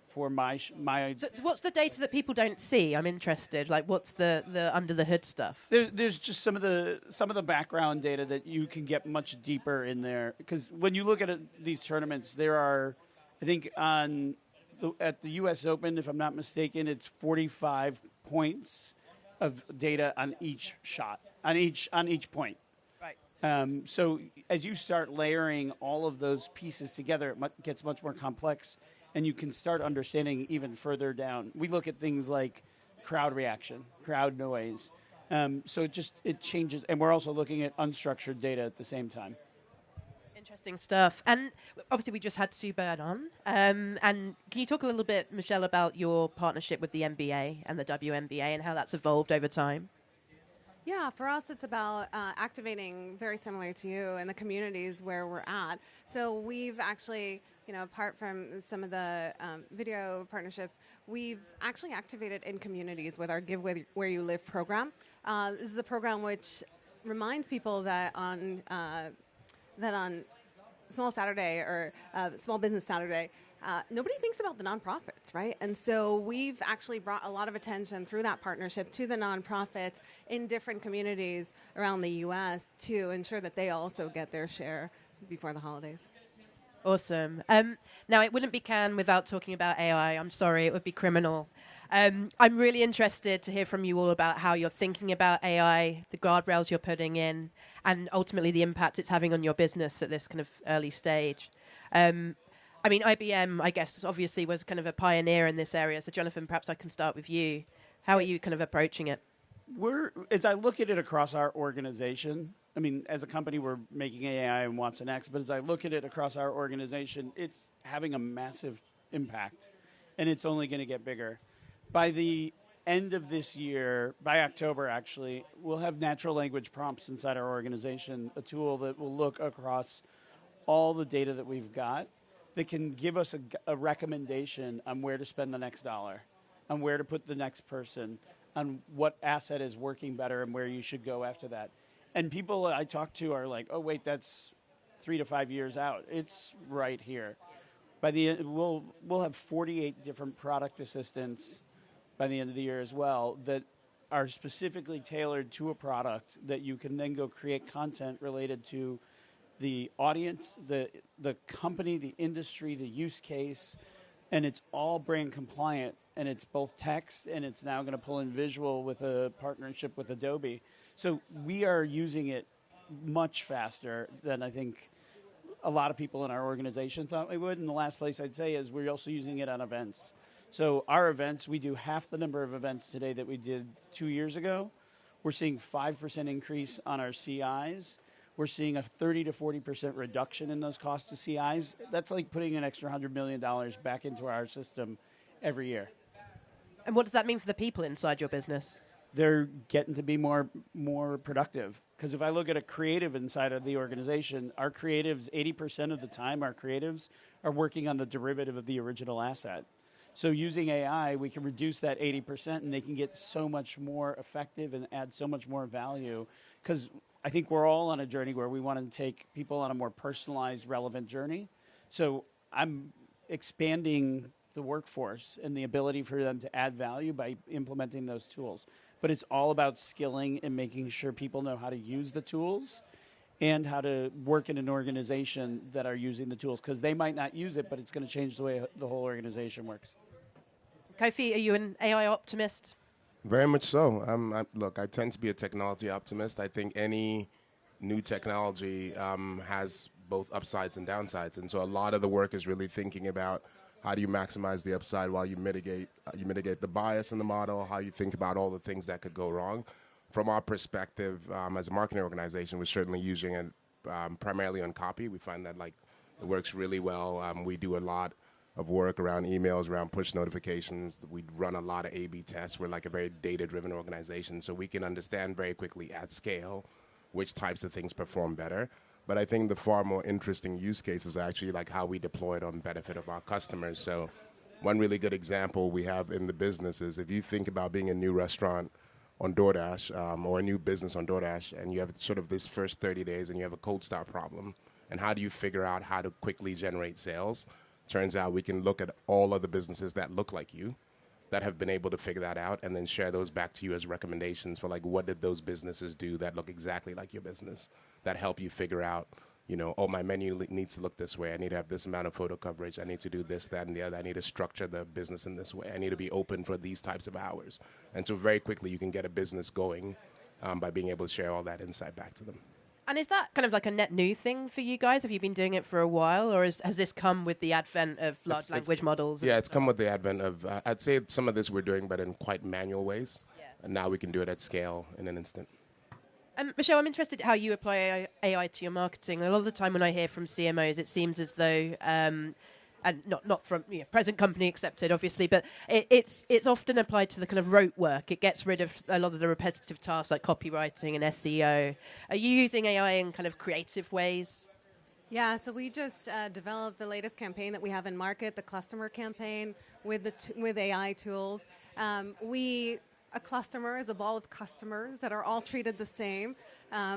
for my. So what's the data that people don't see? I'm interested. Like, what's the under the hood stuff? There's just some of the background data that you can get much deeper in there. Because when you look at these tournaments, there are, I think at the U.S. Open, if I'm not mistaken, it's 45 points of data on each shot, on each point. Right. So as you start layering all of those pieces together, it gets much more complex. And you can start understanding even further down. We look at things like crowd reaction, crowd noise. So it changes. And we're also looking at unstructured data at the same time. Interesting stuff. And obviously we just had Sue Bird on. And can you talk a little bit, Michelle, about your partnership with the NBA and the WNBA and how that's evolved over time? Yeah, for us, it's about activating, very similar to you, in the communities where we're at. So we've actually, apart from some of the video partnerships, we've actually activated in communities with our Give Where You Live program. This is a program which reminds people that on Small Saturday or Small Business Saturday, nobody thinks about the nonprofits, right? And so we've actually brought a lot of attention through that partnership to the nonprofits in different communities around the U.S. to ensure that they also get their share before the holidays. Awesome. Now, it wouldn't be Cannes without talking about AI. I'm sorry, it would be criminal. I'm really interested to hear from you all about how you're thinking about AI, the guardrails you're putting in, and ultimately the impact it's having on your business at this kind of early stage. IBM, I guess, obviously was kind of a pioneer in this area. So, Jonathan, perhaps I can start with you. How are you kind of approaching it? As I look at it across our organization, as a company, we're making AI and Watson X, but as I look at it across our organization, it's having a massive impact, and it's only going to get bigger. By the end of this year, by October actually, we'll have natural language prompts inside our organization, a tool that will look across all the data that we've got that can give us a recommendation on where to spend the next dollar, on where to put the next person, on what asset is working better and where you should go after that. And people I talk to are like, oh, wait, that's 3 to 5 years out. It's right here. By the end, we'll have 48 different product assistants by the end of the year as well that are specifically tailored to a product that you can then go create content related to the audience, the company, the industry, the use case, and it's all brand compliant, and it's both text, and it's now going to pull in visual with a partnership with Adobe. So we are using it much faster than I think a lot of people in our organization thought we would. And the last place I'd say is we're also using it on events. So our events, we do half the number of events today that we did 2 years ago. We're seeing 5% increase on our CIs. We're seeing a 30 to 40% reduction in those costs to CIs. That's like putting an extra $100 million back into our system every year. And what does that mean for the people inside your business? They're getting to be more productive. Because if I look at a creative inside of the organization, our creatives, 80% of the time, our creatives are working on the derivative of the original asset. So using AI, we can reduce that 80% and they can get so much more effective and add so much more value. Because I think we're all on a journey where we want to take people on a more personalized, relevant journey. So I'm expanding the workforce and the ability for them to add value by implementing those tools. But it's all about skilling and making sure people know how to use the tools and how to work in an organization that are using the tools, because they might not use it, but it's going to change the way the whole organization works. Kofi, are you an AI optimist? Very much so. Look, I tend to be a technology optimist. I think any new technology has both upsides and downsides. And so a lot of the work is really thinking about how do you maximize the upside while you mitigate the bias in the model, how you think about all the things that could go wrong. From our perspective, as a marketing organization, we're certainly using it primarily on copy. We find that it works really well. We do a lot of work around emails, around push notifications. We run a lot of A/B tests. We're like a very data-driven organization, so we can understand very quickly at scale which types of things perform better. But I think the far more interesting use case is actually like how we deploy it on benefit of our customers. So one really good example we have in the business is if you think about being a new restaurant on DoorDash or a new business on DoorDash, and you have sort of this first 30 days and you have a cold start problem, and how do you figure out how to quickly generate sales? Turns out we can look at all of the businesses that look like you that have been able to figure that out and then share those back to you as recommendations for like what did those businesses do that look exactly like your business, that help you figure out, oh, my menu needs to look this way. I need to have this amount of photo coverage. I need to do this, that, and the other. I need to structure the business in this way. I need to be open for these types of hours. And so very quickly you can get a business going by being able to share all that insight back to them. And is that kind of like a net new thing for you guys? Have you been doing it for a while, or has this come with the advent of large language models? Yeah, it's come with the advent of, I'd say some of this we're doing, but in quite manual ways. Yeah. And now we can do it at scale in an instant. Michelle, I'm interested how you apply AI to your marketing. A lot of the time when I hear from CMOs, it seems as though, and not from present company accepted, obviously, but it's often applied to the kind of rote work. It gets rid of a lot of the repetitive tasks like copywriting and SEO. Are you using AI in kind of creative ways? Yeah, so we just developed the latest campaign that we have in market, the customer campaign with with AI tools. A customer is a ball of customers that are all treated the same.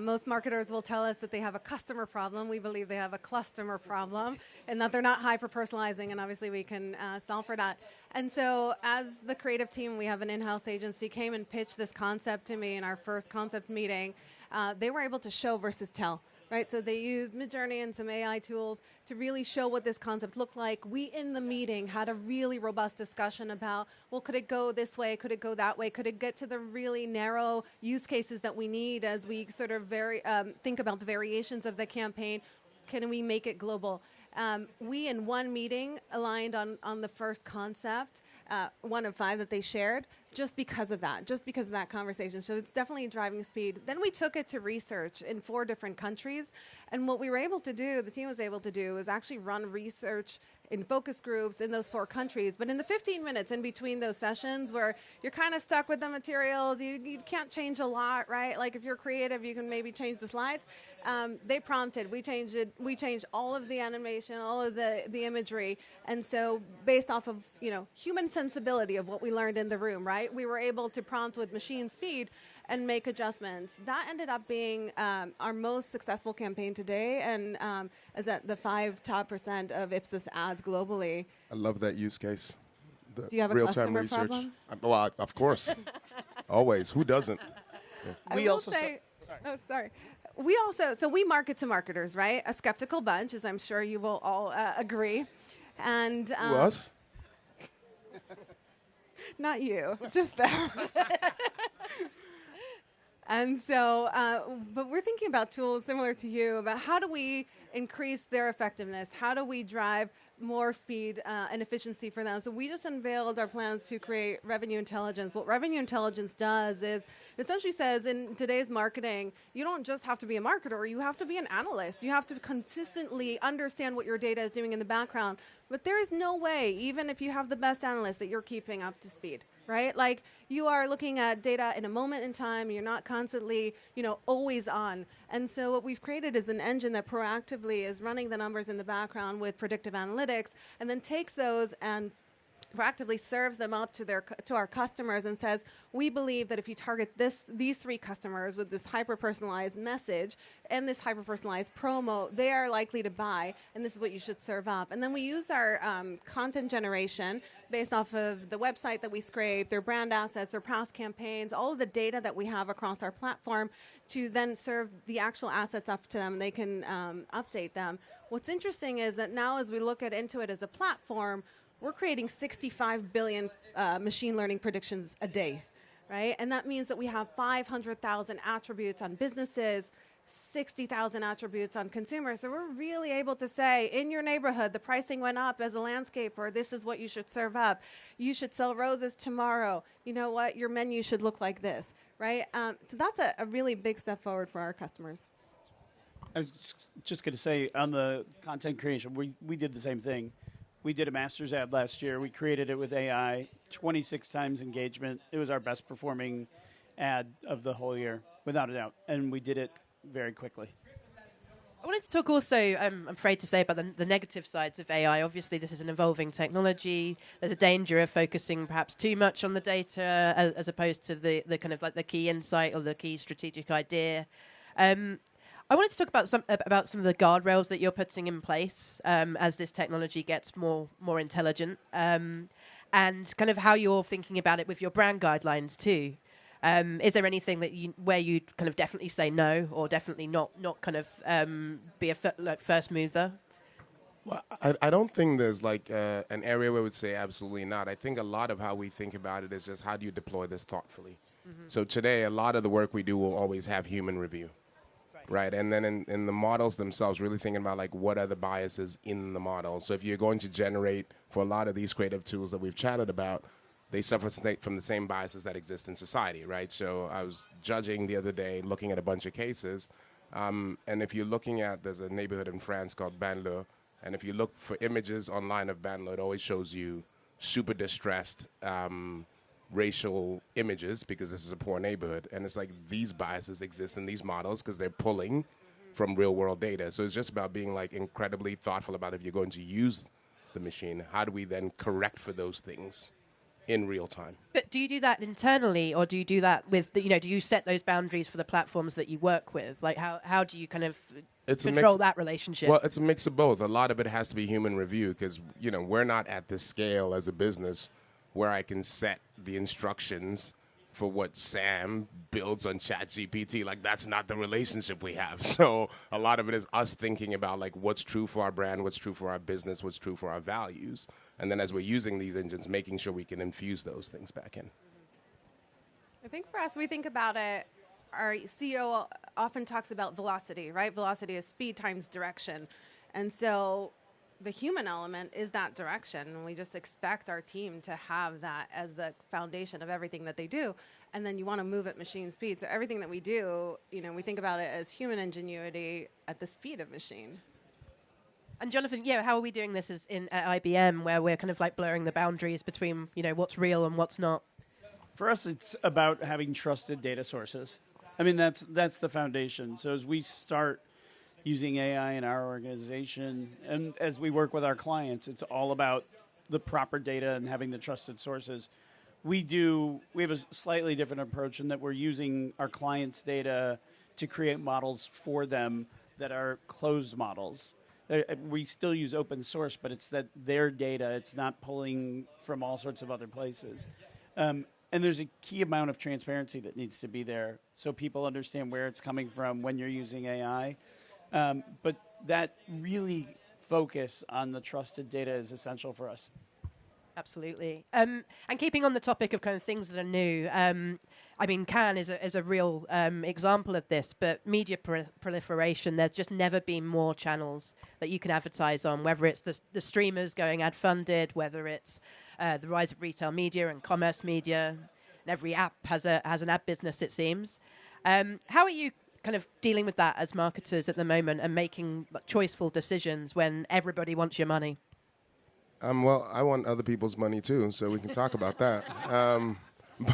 Most marketers will tell us that they have a customer problem. We believe they have a cluster problem and that they're not hyper-personalizing, and obviously we can solve for that. And so as the creative team, we have an in-house agency, came and pitched this concept to me in our first concept meeting. They were able to show versus tell. Right, so they used Midjourney and some AI tools to really show what this concept looked like. We, in the meeting, had a really robust discussion about, well, could it go this way? Could it go that way? Could it get to the really narrow use cases that we need as we sort of think about the variations of the campaign? Can we make it global? We, in one meeting, aligned on the first concept, one of 5 that they shared, just because of that conversation. So it's definitely driving speed. Then we took it to research in 4 different countries. And what we were able to do, the team was able to do, was actually run research in focus groups in those 4 countries. But in the 15 minutes in between those sessions where you're kind of stuck with the materials, you can't change a lot, right? Like if you're creative, you can maybe change the slides. They prompted, we changed all of the animation, all of the imagery. And so based off of, human sensibility of what we learned in the room, right? We were able to prompt with machine speed and make adjustments. That ended up being our most successful campaign today, and is at the 5 top % of Ipsos ads globally. I love that use case. Do you have a real-time customer research. problem? Well, of course. Always. Who doesn't? I will say, sorry. We market to marketers, right? A skeptical bunch, as I'm sure you will all agree. And Us? Not you, just them. And so, but we're thinking about tools similar to you about how do we increase their effectiveness? How do we drive more speed and efficiency for them? So we just unveiled our plans to create revenue intelligence. What revenue intelligence does is it essentially says in today's marketing, you don't just have to be a marketer, you have to be an analyst. You have to consistently understand what your data is doing in the background. But there is no way, even if you have the best analyst, that you're keeping up to speed. Right? Like you are looking at data in a moment in time, you're not constantly, always on. And so what we've created is an engine that proactively is running the numbers in the background with predictive analytics and then takes those and proactively serves them up to our customers and says, we believe that if you target these 3 customers with this hyper-personalized message and this hyper-personalized promo, they are likely to buy, and this is what you should serve up. And then we use our content generation based off of the website that we scrape, their brand assets, their past campaigns, all of the data that we have across our platform to then serve the actual assets up to them. They can update them. What's interesting is that now as we look at Intuit as a platform, we're creating 65 billion machine learning predictions a day, right? And that means that we have 500,000 attributes on businesses, 60,000 attributes on consumers. So we're really able to say, in your neighborhood, the pricing went up as a landscaper. This is what you should serve up. You should sell roses tomorrow. You know what? Your menu should look like this, right? So that's a really big step forward for our customers. I was just going to say, on the content creation, we did the same thing. We did a master's ad last year. We created it with AI, 26 times engagement. It was our best performing ad of the whole year, without a doubt. And we did it very quickly. I wanted to talk also, I'm afraid to say, about the negative sides of AI. Obviously, this is an evolving technology. There's a danger of focusing perhaps too much on the data as opposed to the kind of like the key insight or the key strategic idea. I wanted to talk about some of the guardrails that you're putting in place as this technology gets more intelligent, and kind of how you're thinking about it with your brand guidelines too. Is there anything that where you kind of definitely say no, or definitely not kind of be a first mover? Well, I don't think there's like an area where we would say absolutely not. I think a lot of how we think about it is just how do you deploy this thoughtfully. Mm-hmm. So today, a lot of the work we do will always have human review. Right, and then in the models themselves, really thinking about like what are the biases in the model. So if you're going to generate, for a lot of these creative tools that we've chatted about, they suffer from the same biases that exist in society, right? So I was judging the other day, looking at a bunch of cases, and if you're looking at, there's a neighborhood in France called Banlieue, and if you look for images online of Banlieue, it always shows you super distressed racial images because this is a poor neighborhood. And it's like these biases exist in these models because they're pulling from real world data. So it's just about being like incredibly thoughtful about if you're going to use the machine, how do we then correct for those things in real time? But do you do that internally, or do you do that with, do you set those boundaries for the platforms that you work with? Like how do you kind of control that relationship? Well, it's a mix of both. A lot of it has to be human review because, we're not at this scale as a business where I can set the instructions for what Sam builds on ChatGPT. Like, that's not the relationship we have. So a lot of it is us thinking about, like, what's true for our brand, what's true for our business, what's true for our values. And then as we're using these engines, making sure we can infuse those things back in. I think for us, we think about it, our CEO often talks about velocity, right? Velocity is speed times direction. And so the human element is that direction. And we just expect our team to have that as the foundation of everything that they do. And then you want to move at machine speed. So everything that we do, we think about it as human ingenuity at the speed of machine. And Jonathan, how are we doing this at IBM, where we're kind of like blurring the boundaries between, what's real and what's not? For us, it's about having trusted data sources. I mean, that's the foundation. So as we start using AI in our organization, and as we work with our clients, it's all about the proper data and having the trusted sources. We have a slightly different approach in that we're using our clients' data to create models for them that are closed models. We still use open source, but it's that their data, it's not pulling from all sorts of other places. And there's a key amount of transparency that needs to be there so people understand where it's coming from when you're using AI. But that really focus on the trusted data is essential for us. Absolutely. And keeping on the topic of kind of things that are new, I mean, Cannes is a real example of this, but media proliferation, there's just never been more channels that you can advertise on, whether it's the streamers going ad-funded, whether it's the rise of retail media and commerce media. And every app has an ad business, it seems. How are you kind of dealing with that as marketers at the moment and making choiceful decisions when everybody wants your money? Well, I want other people's money too, so we can talk about that.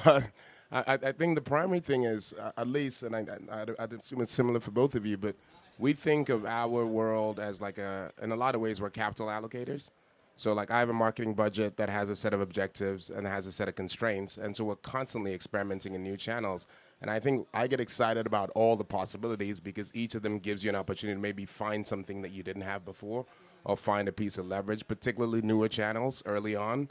But I think the primary thing is, at least, and I'd assume it's similar for both of you, but we think of our world as like in a lot of ways, we're capital allocators. So like I have a marketing budget that has a set of objectives and has a set of constraints, and so we're constantly experimenting in new channels. And I think I get excited about all the possibilities because each of them gives you an opportunity to maybe find something that you didn't have before or find a piece of leverage. Particularly newer channels early on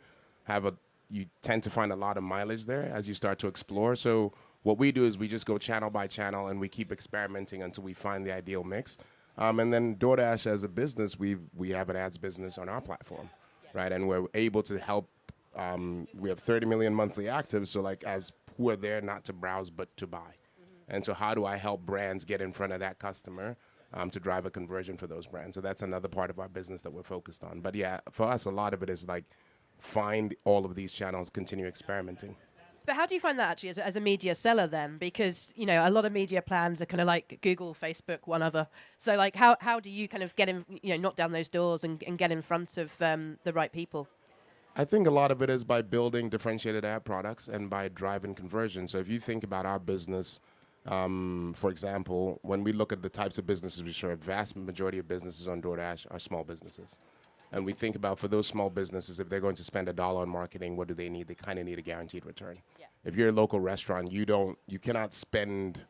you tend to find a lot of mileage there as you start to explore. So what we do is we just go channel by channel and we keep experimenting until we find the ideal mix. And then DoorDash as a business, we have an ads business on our platform, right? And we're able to help. We have 30 million monthly actives, so like as who are there not to browse but to buy. Mm-hmm. And so how do I help brands get in front of that customer to drive a conversion for those brands? So that's another part of our business that we're focused on. But yeah, for us, a lot of it is like find all of these channels, continue experimenting. But how do you find that actually as a media seller then? Because, a lot of media plans are kind of like Google, Facebook, one other. So like how do you kind of get in, knock down those doors and get in front of the right people? I think a lot of it is by building differentiated ad products and by driving conversion. So if you think about our business, for example, when we look at the types of businesses we serve, vast majority of businesses on DoorDash are small businesses. And we think about for those small businesses, if they're going to spend $1 on marketing, what do they need? They kind of need a guaranteed return. Yeah. If you're a local restaurant, you cannot spend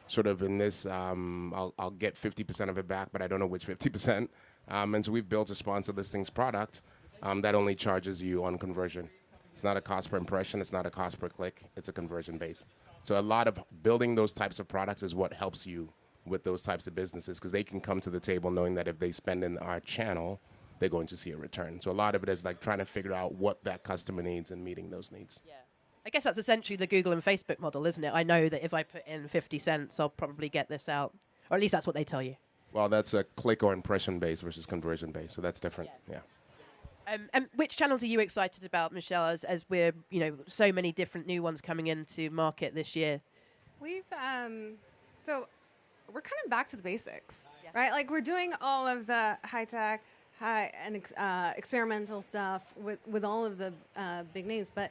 sort of in this, I'll get 50% of it back, but I don't know which 50%. And so we've built a sponsored listings product that only charges you on conversion. It's not a cost per impression. It's not a cost per click. It's a conversion base. So a lot of building those types of products is what helps you with those types of businesses because they can come to the table knowing that if they spend in our channel, they're going to see a return. So a lot of it is like trying to figure out what that customer needs and meeting those needs. Yeah. I guess that's essentially the Google and Facebook model, isn't it? I know that if I put in 50 cents, I'll probably get this out. Or at least that's what they tell you. Well, that's a click or impression base versus conversion base. So that's different. Yeah. And which channels are you excited about, Michelle, as we're, so many different new ones coming into market this year? We've, so we're kind of back to the basics, right? Like we're doing all of the high-tech, experimental stuff with all of the big names. But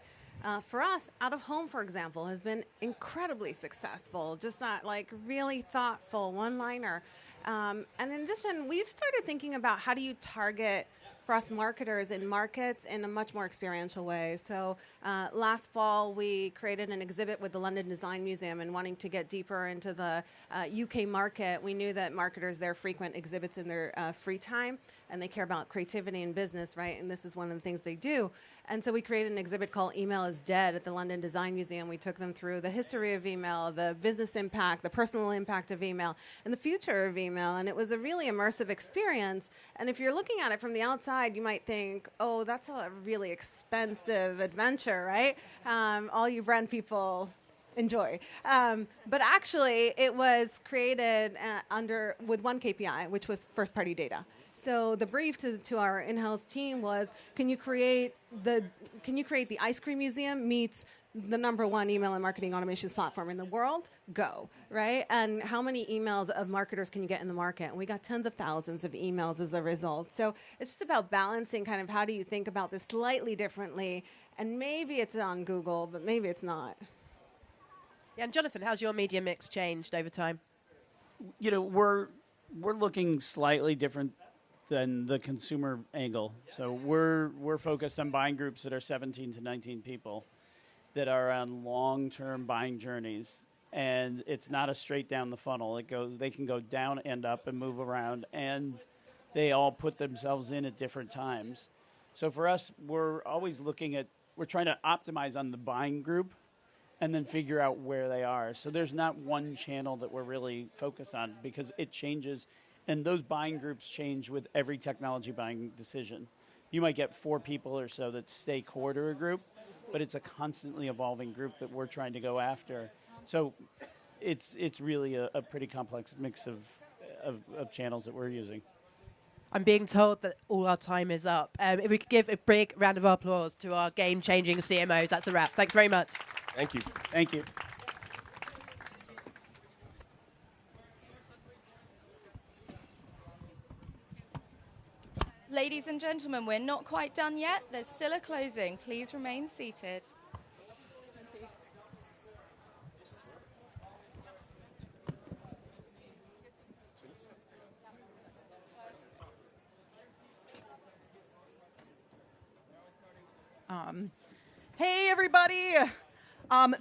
for us, out of home, for example, has been incredibly successful. Just that like really thoughtful one-liner. And in addition, we've started thinking about how do you target for us marketers in markets in a much more experiential way. So last fall, we created an exhibit with the London Design Museum and wanting to get deeper into the UK market. We knew that marketers there frequent exhibits in their free time, and they care about creativity and business, right? And this is one of the things they do. And so we created an exhibit called Email is Dead at the London Design Museum. We took them through the history of email, the business impact, the personal impact of email, and the future of email. And it was a really immersive experience. And if you're looking at it from the outside, you might think, oh, that's a really expensive adventure, right? All you brand people enjoy. But actually, it was created with one KPI, which was first-party data. So the brief to our in-house team was, can you create the ice cream museum meets the #1 email and marketing automations platform in the world? Go, right? And how many emails of marketers can you get in the market? And we got tens of thousands of emails as a result. So it's just about balancing kind of how do you think about this slightly differently. And maybe it's on Google, but maybe it's not. Yeah, and Jonathan, how's your media mix changed over time? You know, we're looking slightly different than the consumer angle. So we're focused on buying groups that are 17 to 19 people that are on long-term buying journeys, and it's not a straight down the funnel. They can go down and up and move around, and they all put themselves in at different times. So for us, we're trying to optimize on the buying group and then figure out where they are. So there's not one channel that we're really focused on because it changes, and those buying groups change with every technology buying decision. You might get 4 people or so that stay core to a group, but it's a constantly evolving group that we're trying to go after. So it's really a pretty complex mix of channels that we're using. I'm being told that all our time is up. If we could give a big round of applause to our game-changing CMOs, that's a wrap. Thanks very much. Thank you. Thank you. Ladies and gentlemen, we're not quite done yet. There's still a closing. Please remain seated. Hey, everybody.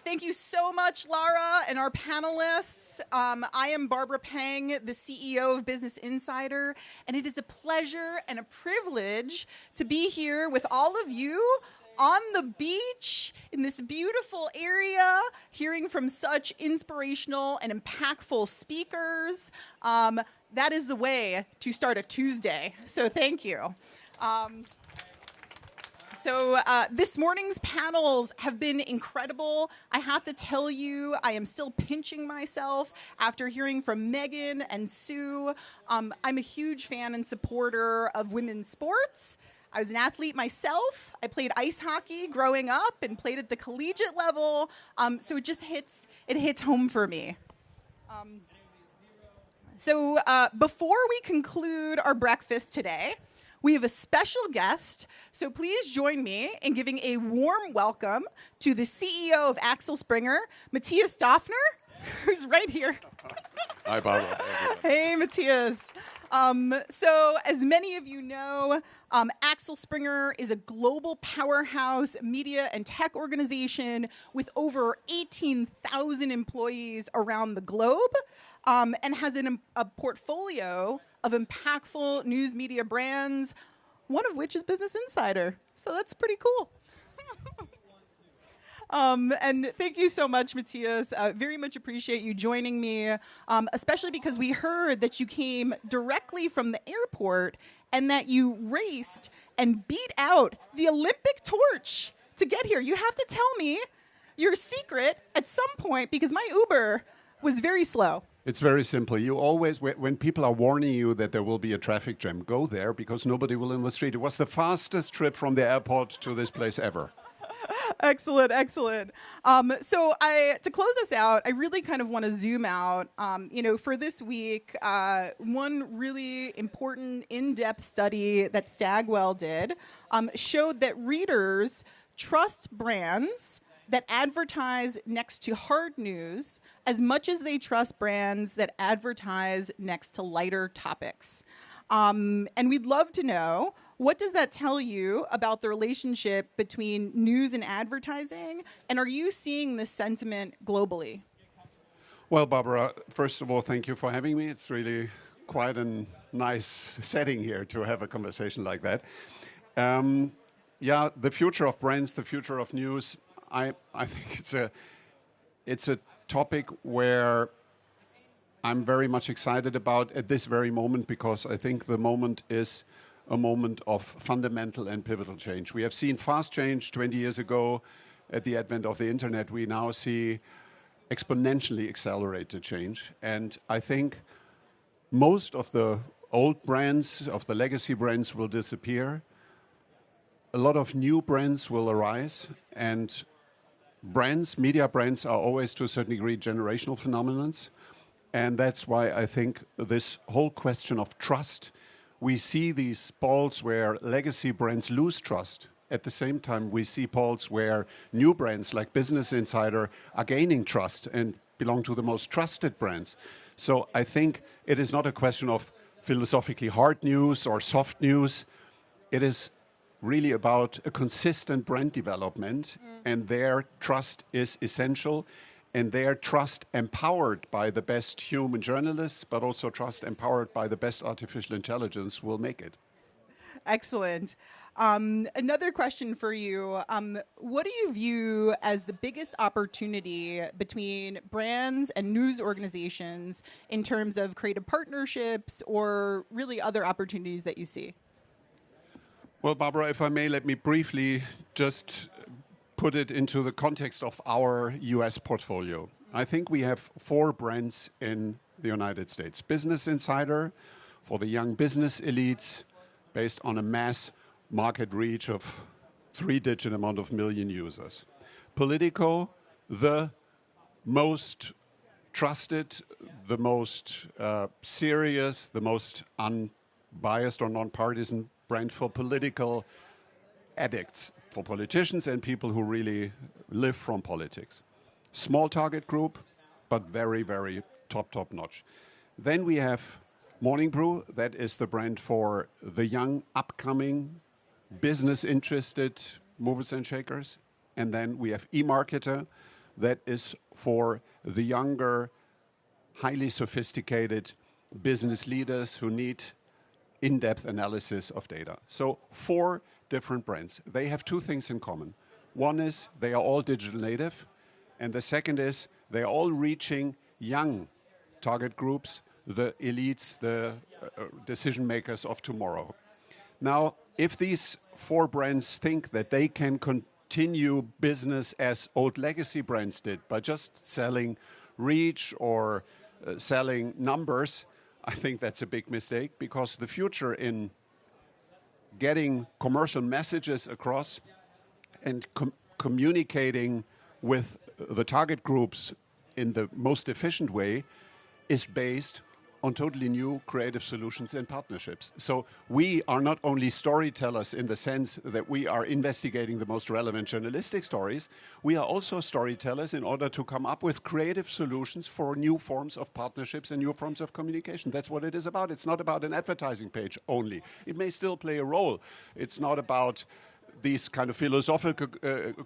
Thank you so much, Lara, and our panelists. I am Barbara Pang, the CEO of Business Insider, and it is a pleasure and a privilege to be here with all of you on the beach in this beautiful area, hearing from such inspirational and impactful speakers. That is the way to start a Tuesday, so thank you. So this morning's panels have been incredible. I have to tell you, I am still pinching myself after hearing from Megan and Sue. I'm a huge fan and supporter of women's sports. I was an athlete myself. I played ice hockey growing up and played at the collegiate level. So it just hits home for me. So before we conclude our breakfast today, we have a special guest, so please join me in giving a warm welcome to the CEO of Axel Springer, Matthias Döpfner, who's right here. Hi, Barbara. Hey, Matthias. So as many of you know, Axel Springer is a global powerhouse media and tech organization with over 18,000 employees around the globe, and has a portfolio of impactful news media brands, one of which is Business Insider. So that's pretty cool. And thank you so much, Matthias. Very much appreciate you joining me, especially because we heard that you came directly from the airport and that you raced and beat out the Olympic torch to get here. You have to tell me your secret at some point because my Uber was very slow. It's very simple. You always, when people are warning you that there will be a traffic jam, go there because nobody will in the street. It was the fastest trip from the airport to this place ever. Excellent, excellent. So to close us out, I really kind of want to zoom out. For this week, one really important in-depth study that Stagwell did showed that readers trust brands that advertise next to hard news as much as they trust brands that advertise next to lighter topics. And we'd love to know, what does that tell you about the relationship between news and advertising? And are you seeing this sentiment globally? Well, Barbara, first of all, thank you for having me. It's really quite a nice setting here to have a conversation like that. The future of brands, the future of news, I think it's a topic where I'm very much excited about at this very moment because I think the moment is a moment of fundamental and pivotal change. We have seen fast change 20 years ago at the advent of the internet. We now see exponentially accelerated change. And I think most of the old brands, of the legacy brands, will disappear. A lot of new brands will arise, and brands, media brands, are always to a certain degree generational phenomenons. And that's why I think this whole question of trust, we see these polls where legacy brands lose trust. At the same time, we see polls where new brands like Business Insider are gaining trust and belong to the most trusted brands. So I think it is not a question of philosophically hard news or soft news. It is really about a consistent brand development, and their trust is essential. And their trust empowered by the best human journalists, but also trust empowered by the best artificial intelligence will make it. Excellent. Another question for you. What do you view as the biggest opportunity between brands and news organizations in terms of creative partnerships or really other opportunities that you see? Well, Barbara, if I may, let me briefly just put it into the context of our US portfolio. I think we have 4 brands in the United States. Business Insider for the young business elites based on a mass market reach of 3-digit amount of million users. Politico, the most trusted, the most serious, the most unbiased or non-partisan brand for political addicts, for politicians and people who really live from politics. Small target group, but very, very top notch. Then we have Morning Brew, that is the brand for the young, upcoming, business-interested movers and shakers. And then we have eMarketer, that is for the younger, highly sophisticated business leaders who need in-depth analysis of data. So 4 different brands. They have 2 things in common. One is they are all digital native, and the second is they are all reaching young target groups, the elites, the decision makers of tomorrow. Now, if these 4 brands think that they can continue business as old legacy brands did by just selling reach or selling numbers, I think that's a big mistake, because the future in getting commercial messages across and communicating with the target groups in the most efficient way is based on totally new creative solutions and partnerships. So we are not only storytellers in the sense that we are investigating the most relevant journalistic stories, we are also storytellers in order to come up with creative solutions for new forms of partnerships and new forms of communication. That's what it is about. It's not about an advertising page only. It may still play a role. It's not about these kind of philosophical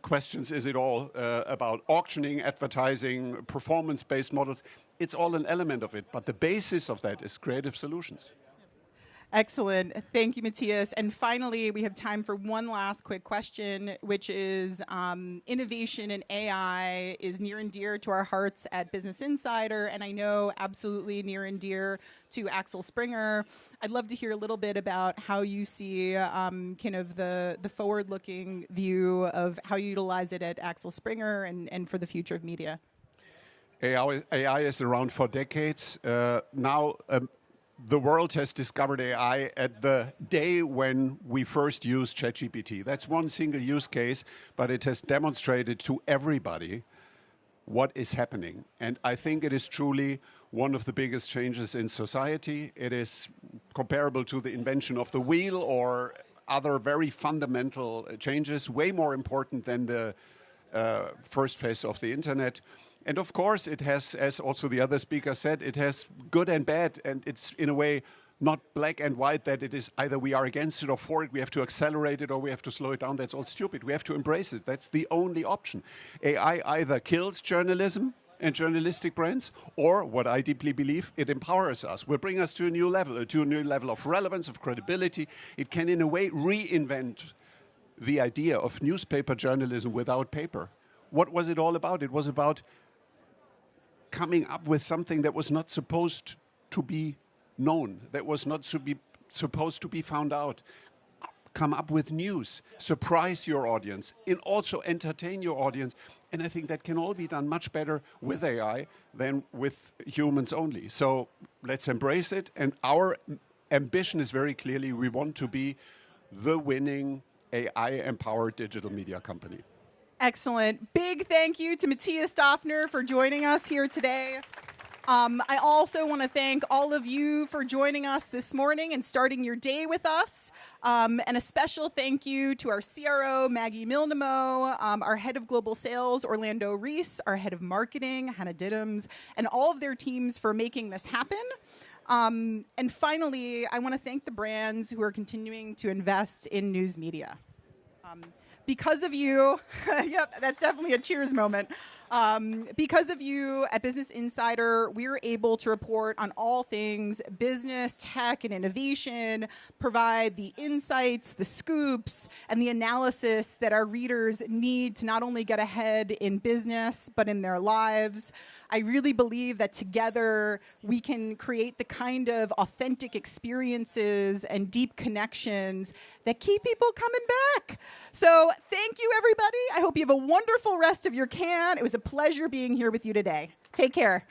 questions. Is it all about auctioning, advertising, performance-based models? It's all an element of it, but the basis of that is creative solutions. Excellent. Thank you, Matthias. And finally, we have time for one last quick question, which is innovation in AI is near and dear to our hearts at Business Insider, and I know absolutely near and dear to Axel Springer. I'd love to hear a little bit about how you see kind of the forward-looking view of how you utilize it at Axel Springer and for the future of media. AI is around for decades. Now, the world has discovered AI at the day when we first used ChatGPT. That's one single use case, but it has demonstrated to everybody what is happening. And I think it is truly one of the biggest changes in society. It is comparable to the invention of the wheel or other very fundamental changes, way more important than the first phase of the internet. And of course, it has, as also the other speaker said, it has good and bad, and it's in a way not black and white, that it is either we are against it or for it, we have to accelerate it or we have to slow it down. That's all stupid. We have to embrace it. That's the only option. AI either kills journalism and journalistic brands, or what I deeply believe, it empowers us, will bring us to a new level of relevance, of credibility. It can in a way reinvent the idea of newspaper journalism without paper. What was it all about? It was about coming up with something that was not supposed to be known, that was not supposed to be found out. Come up with news, surprise your audience, and also entertain your audience. And I think that can all be done much better with AI than with humans only. So let's embrace it. And our ambition is very clearly, we want to be the winning AI-empowered digital media company. Excellent. Big thank you to Matthias Doffner for joining us here today. I also want to thank all of you for joining us this morning and starting your day with us. And a special thank you to our CRO, Maggie Milnamo, our head of global sales, Orlando Reese, our head of marketing, Hannah Diddams, and all of their teams for making this happen. And finally, I want to thank the brands who are continuing to invest in news media. Because of you, yep, that's definitely a cheers moment. Because of you at Business Insider, we're able to report on all things business, tech, and innovation, provide the insights, the scoops, and the analysis that our readers need to not only get ahead in business, but in their lives. I really believe that together we can create the kind of authentic experiences and deep connections that keep people coming back. So thank you, everybody. I hope you have a wonderful rest of your can. It was a pleasure being here with you today. Take care.